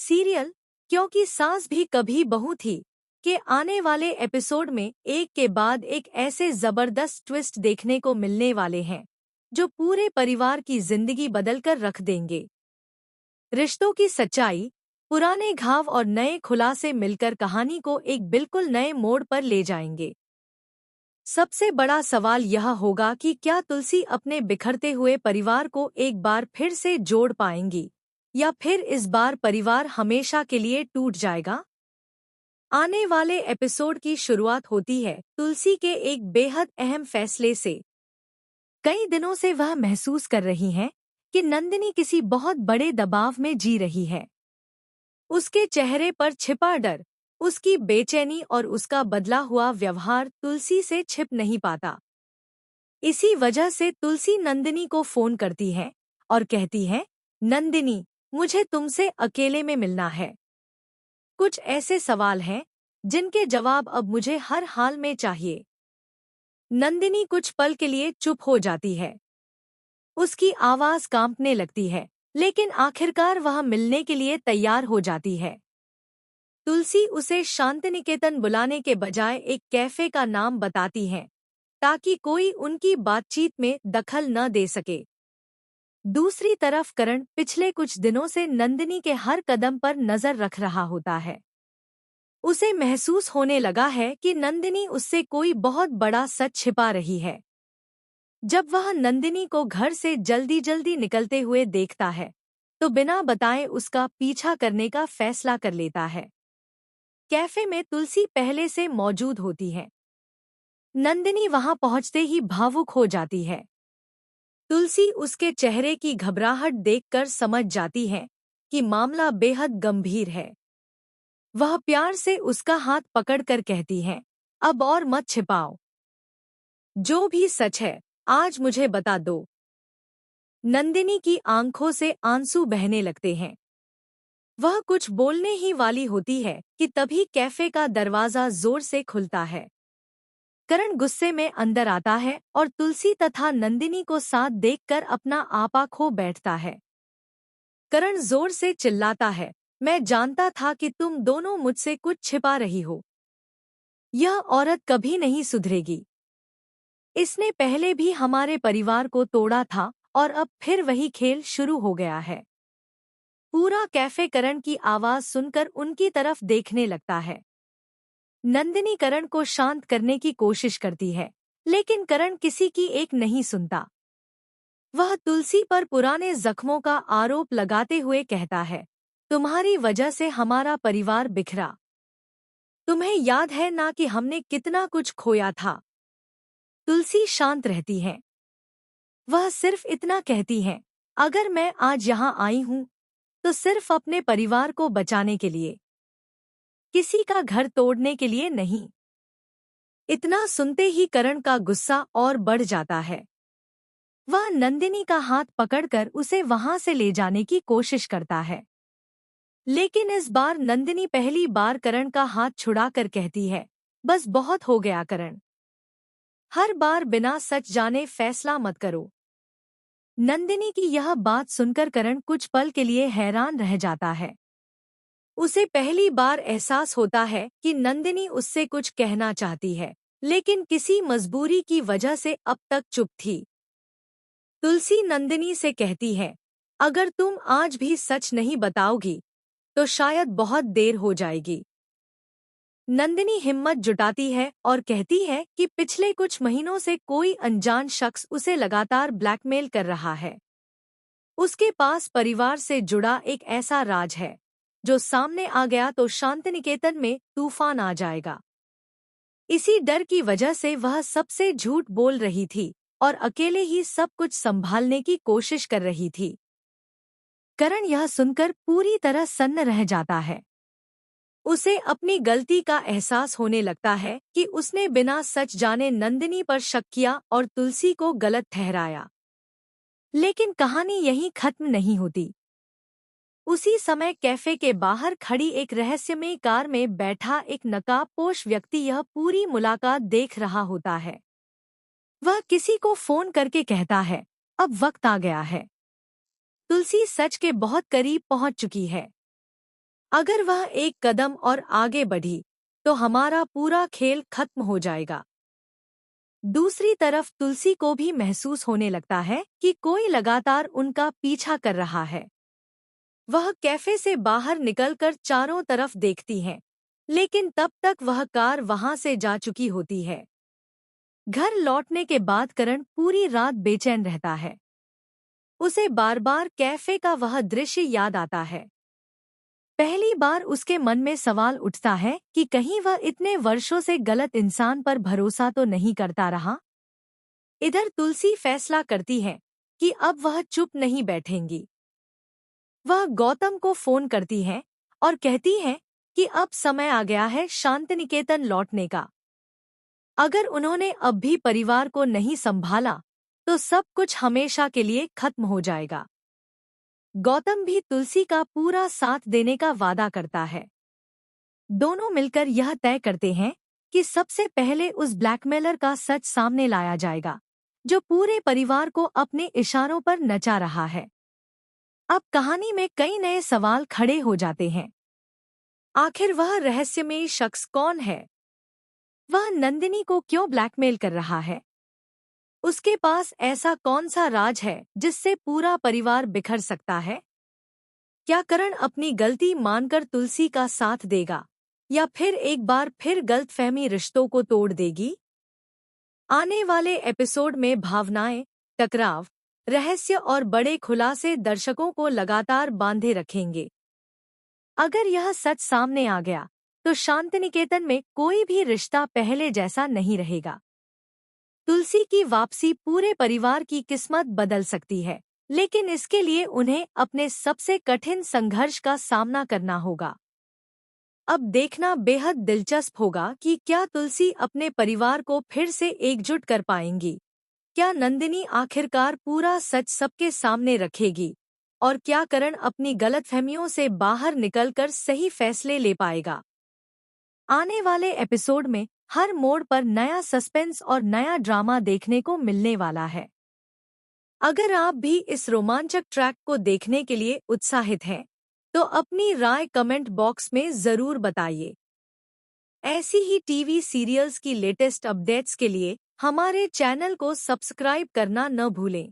Serial क्योंकि सास भी कभी बहू थी के आने वाले एपिसोड में एक के बाद एक ऐसे जबरदस्त ट्विस्ट देखने को मिलने वाले हैं जो पूरे परिवार की जिंदगी बदलकर रख देंगे। रिश्तों की सच्चाई, पुराने घाव और नए खुलासे मिलकर कहानी को एक बिल्कुल नए मोड़ पर ले जाएंगे। सबसे बड़ा सवाल यह होगा कि क्या तुलसी अपने बिखरते हुए परिवार को एक बार फिर से जोड़ पाएंगी या फिर इस बार परिवार हमेशा के लिए टूट जाएगा। आने वाले एपिसोड की शुरुआत होती है तुलसी के एक बेहद अहम फैसले से। कई दिनों से वह महसूस कर रही हैं कि नंदिनी किसी बहुत बड़े दबाव में जी रही है। उसके चेहरे पर छिपा डर, उसकी बेचैनी और उसका बदला हुआ व्यवहार तुलसी से छिप नहीं पाता। इसी वजह से तुलसी नंदिनी को फोन करती है और कहती है, नंदिनी, मुझे तुमसे अकेले में मिलना है। कुछ ऐसे सवाल हैं जिनके जवाब अब मुझे हर हाल में चाहिए। नंदिनी कुछ पल के लिए चुप हो जाती है। उसकी आवाज कांपने लगती है, लेकिन आखिरकार वह मिलने के लिए तैयार हो जाती है। तुलसी उसे शांतिनिकेतन बुलाने के बजाय एक कैफे का नाम बताती है ताकि कोई उनकी बातचीत में दखल न दे सके। दूसरी तरफ करण पिछले कुछ दिनों से नंदिनी के हर कदम पर नजर रख रहा होता है। उसे महसूस होने लगा है कि नंदिनी उससे कोई बहुत बड़ा सच छिपा रही है। जब वह नंदिनी को घर से जल्दी जल्दी निकलते हुए देखता है तो बिना बताए उसका पीछा करने का फैसला कर लेता है। कैफे में तुलसी पहले से मौजूद होती है। नंदिनी वहां पहुंचते ही भावुक हो जाती है। तुलसी उसके चेहरे की घबराहट देखकर समझ जाती है कि मामला बेहद गंभीर है। वह प्यार से उसका हाथ पकड़कर कहती है, अब और मत छिपाओ। जो भी सच है आज मुझे बता दो। नंदिनी की आंखों से आंसू बहने लगते हैं। वह कुछ बोलने ही वाली होती है कि तभी कैफे का दरवाजा जोर से खुलता है। करण गुस्से में अंदर आता है और तुलसी तथा नंदिनी को साथ देखकर अपना आपा खो बैठता है। करण जोर से चिल्लाता है, मैं जानता था कि तुम दोनों मुझसे कुछ छिपा रही हो। यह औरत कभी नहीं सुधरेगी। इसने पहले भी हमारे परिवार को तोड़ा था और अब फिर वही खेल शुरू हो गया है। पूरा कैफे करण की आवाज सुनकर उनकी तरफ देखने लगता है। नंदिनी करण को शांत करने की कोशिश करती है, लेकिन करण किसी की एक नहीं सुनता। वह तुलसी पर पुराने जख्मों का आरोप लगाते हुए कहता है, तुम्हारी वजह से हमारा परिवार बिखरा। तुम्हें याद है ना कि हमने कितना कुछ खोया था। तुलसी शांत रहती है। वह सिर्फ इतना कहती है, अगर मैं आज यहाँ आई हूँ तो सिर्फ अपने परिवार को बचाने के लिए, किसी का घर तोड़ने के लिए नहीं। इतना सुनते ही करण का गुस्सा और बढ़ जाता है। वह नंदिनी का हाथ पकड़कर उसे वहां से ले जाने की कोशिश करता है, लेकिन इस बार नंदिनी पहली बार करण का हाथ छुड़ाकर कहती है, बस बहुत हो गया करण। हर बार बिना सच जाने फैसला मत करो। नंदिनी की यह बात सुनकर करण कुछ पल के लिए हैरान रह जाता है। उसे पहली बार एहसास होता है कि नंदिनी उससे कुछ कहना चाहती है, लेकिन किसी मजबूरी की वजह से अब तक चुप थी। तुलसी नंदिनी से कहती है, अगर तुम आज भी सच नहीं बताओगी तो शायद बहुत देर हो जाएगी। नंदिनी हिम्मत जुटाती है और कहती है कि पिछले कुछ महीनों से कोई अनजान शख्स उसे लगातार ब्लैकमेल कर रहा है। उसके पास परिवार से जुड़ा एक ऐसा राज है जो सामने आ गया तो शांतिनिकेतन में तूफान आ जाएगा। इसी डर की वजह से वह सबसे झूठ बोल रही थी और अकेले ही सब कुछ संभालने की कोशिश कर रही थी। करण यह सुनकर पूरी तरह सन्न रह जाता है। उसे अपनी गलती का एहसास होने लगता है कि उसने बिना सच जाने नंदिनी पर शक किया और तुलसी को गलत ठहराया। लेकिन कहानी यहीं खत्म नहीं होती। उसी समय कैफे के बाहर खड़ी एक रहस्यमय कार में बैठा एक नकाबपोश व्यक्ति यह पूरी मुलाकात देख रहा होता है। वह किसी को फोन करके कहता है, अब वक्त आ गया है। तुलसी सच के बहुत करीब पहुंच चुकी है। अगर वह एक कदम और आगे बढ़ी तो हमारा पूरा खेल खत्म हो जाएगा। दूसरी तरफ तुलसी को भी महसूस होने लगता है कि कोई लगातार उनका पीछा कर रहा है। वह कैफे से बाहर निकलकर चारों तरफ देखती है, लेकिन तब तक वह कार वहां से जा चुकी होती है। घर लौटने के बाद करण पूरी रात बेचैन रहता है। उसे बार बार कैफे का वह दृश्य याद आता है। पहली बार उसके मन में सवाल उठता है कि कहीं वह इतने वर्षों से गलत इंसान पर भरोसा तो नहीं करता रहा। इधर तुलसी फैसला करती है कि अब वह चुप नहीं बैठेंगी। वह गौतम को फोन करती है और कहती है कि अब समय आ गया है शांतिनिकेतन लौटने का। अगर उन्होंने अब भी परिवार को नहीं संभाला तो सब कुछ हमेशा के लिए खत्म हो जाएगा। गौतम भी तुलसी का पूरा साथ देने का वादा करता है। दोनों मिलकर यह तय करते हैं कि सबसे पहले उस ब्लैकमेलर का सच सामने लाया जाएगा, जो पूरे परिवार को अपने इशारों पर नचा रहा है। अब कहानी में कई नए सवाल खड़े हो जाते हैं। आखिर वह रहस्यमयी शख्स कौन है? वह नंदिनी को क्यों ब्लैकमेल कर रहा है? उसके पास ऐसा कौन सा राज है जिससे पूरा परिवार बिखर सकता है? क्या करण अपनी गलती मानकर तुलसी का साथ देगा या फिर एक बार फिर गलतफहमी रिश्तों को तोड़ देगी? आने वाले एपिसोड में भावनाएं, टकराव, रहस्य और बड़े खुलासे दर्शकों को लगातार बांधे रखेंगे। अगर यह सच सामने आ गया तो शांतिनिकेतन में कोई भी रिश्ता पहले जैसा नहीं रहेगा। तुलसी की वापसी पूरे परिवार की किस्मत बदल सकती है, लेकिन इसके लिए उन्हें अपने सबसे कठिन संघर्ष का सामना करना होगा। अब देखना बेहद दिलचस्प होगा कि क्या तुलसी अपने परिवार को फिर से एकजुट कर पाएंगी? क्या नंदिनी आखिरकार पूरा सच सबके सामने रखेगी? और क्या करण अपनी गलतफहमियों से बाहर निकलकर सही फैसले ले पाएगा? आने वाले एपिसोड में हर मोड़ पर नया सस्पेंस और नया ड्रामा देखने को मिलने वाला है। अगर आप भी इस रोमांचक ट्रैक को देखने के लिए उत्साहित हैं, तो अपनी राय कमेंट बॉक्स में ज़रूर बताइए। ऐसी ही टीवी सीरियल्स की लेटेस्ट अपडेट्स के लिए हमारे चैनल को सब्सक्राइब करना न भूलें।